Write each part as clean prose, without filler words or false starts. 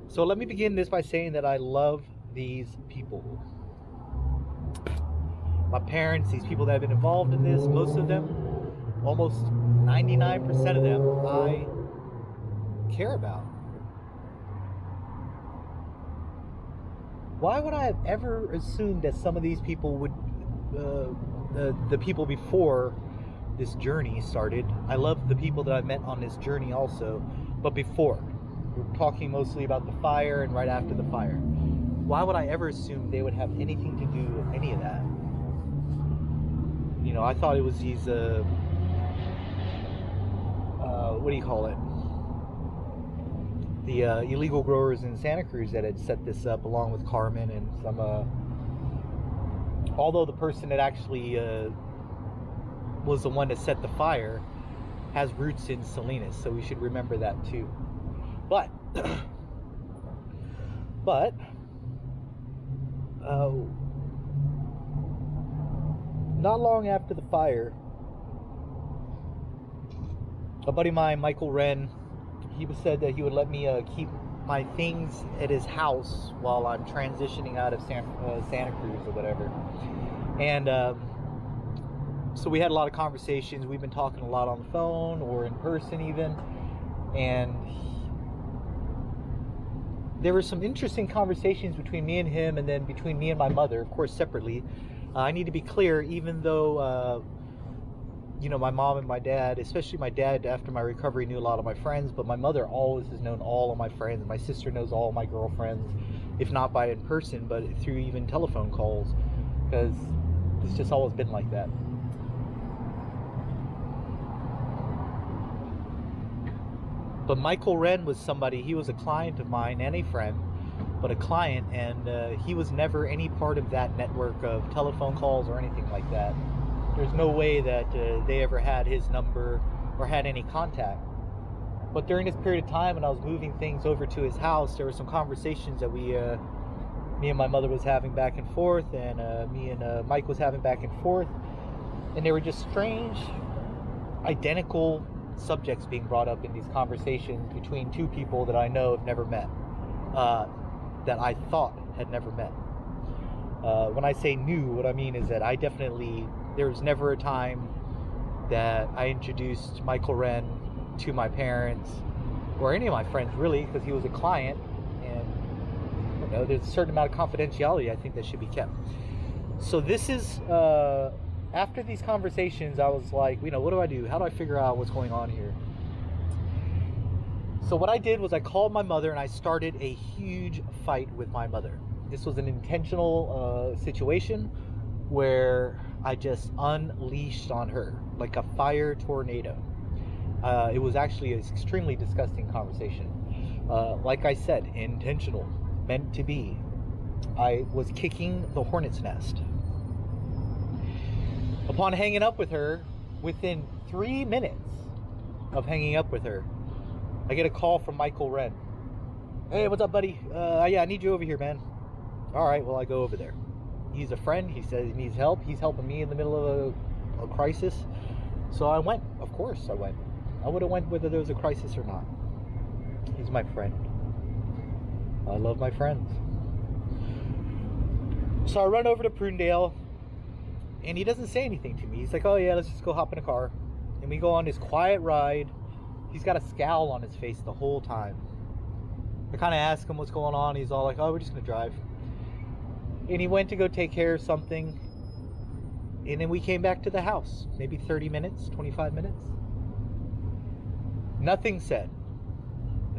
So let me begin this by saying that I love these people. My parents, these people that have been involved in this, most of them, almost 99% of them, I care about. Why would I have ever assumed that some of these people would, the people before this journey started, I love the people that I met on this journey also, but before, we're talking mostly about the fire and right after the fire. Why would I ever assume they would have anything to do with any of that? You know, I thought it was these, what do you call it? The illegal growers in Santa Cruz that had set this up along with Carmen and some, although the person that actually was the one that set the fire has roots in Salinas, so we should remember that too. But not long after the fire, a buddy of mine, Michael Wren, he said that he would let me keep my things at his house while I'm transitioning out of Santa Cruz or whatever. And so we had a lot of conversations. We've been talking a lot on the phone or in person even. And there were some interesting conversations between me and him, and then between me and my mother, of course, separately. I need to be clear, even though you know, my mom and my dad, especially my dad after my recovery, knew a lot of my friends, but my mother always has known all of my friends. My sister knows all of my girlfriends, if not by in person, but through even telephone calls, because it's just always been like that. But Michael Wren was somebody, he was a client of mine and a friend, but a client, and he was never any part of that network of telephone calls or anything like that. There's no way that they ever had his number or had any contact. But during this period of time when I was moving things over to his house, there were some conversations that me and my mother was having back and forth, and me and Mike was having back and forth, and they were just strange, identical subjects being brought up in these conversations between two people that I know have never met, that I thought had never met. When I say new, what I mean is that there was never a time that I introduced Michael Wren to my parents or any of my friends, really, because he was a client, and you know, there's a certain amount of confidentiality I think that should be kept. So this is after these conversations, I was like, you know, what do I do? How do I figure out what's going on here? So what I did was I called my mother and I started a huge fight with my mother. This was an intentional situation where I just unleashed on her like a fire tornado. It was actually an extremely disgusting conversation. Like I said, intentional, meant to be. I was kicking the hornet's nest. Upon hanging up with her, within 3 minutes of hanging up with her, I get a call from Michael Wren. Hey, what's up, buddy? Yeah, I need you over here, man. All right, well, I go over there. He's a friend. He says he needs help. He's helping me in the middle of a crisis. So I went. Of course I went. I would have went whether there was a crisis or not. He's my friend. I love my friends. So I run over to Prunedale, and he doesn't say anything to me. He's like, oh yeah, let's just go hop in a car. And we go on this quiet ride. He's got a scowl on his face the whole time. I kind of ask him what's going on. He's all like, oh, we're just going to drive. And he went to go take care of something. And then we came back to the house. Maybe 30 minutes, 25 minutes. Nothing said.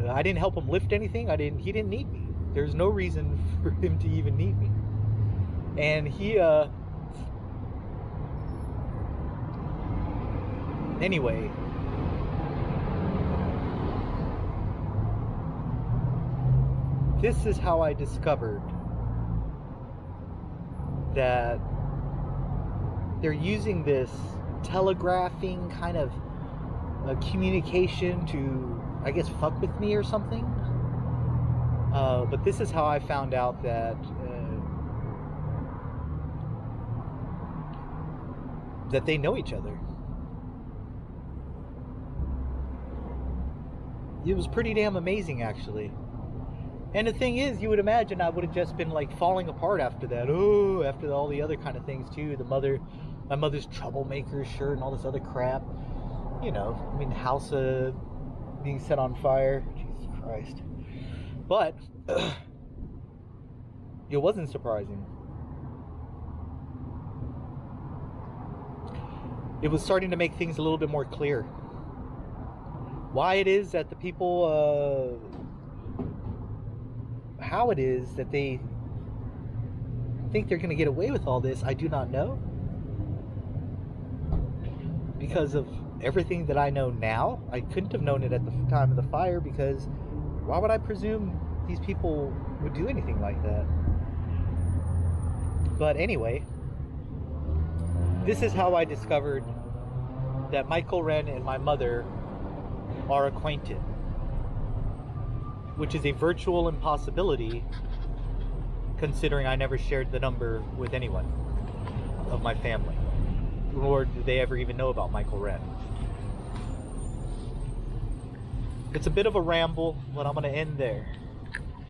I didn't help him lift anything. He didn't need me. There's no reason for him to even need me. And anyway, this is how I discovered that they're using this telegraphing kind of communication to, I guess, fuck with me or something. But this is how I found out that that they know each other. It was pretty damn amazing, actually. And the thing is, you would imagine I would have just been like falling apart after that. Oh, after all the other kind of things too. My mother's troublemaker shirt and all this other crap. You know, I mean, house being set on fire. Jesus Christ. But it wasn't surprising. It was starting to make things a little bit more clear. Why it is that the people, how it is that they think they're going to get away with all this, I do not know. Because of everything that I know now, I couldn't have known it at the time of the fire, because why would I presume these people would do anything like that? But anyway, this is how I discovered that Michael Wren and my mother are acquainted, which is a virtual impossibility considering I never shared the number with anyone of my family, nor did they ever even know about Michael Wren. It's a bit of a ramble, but I'm going to end there.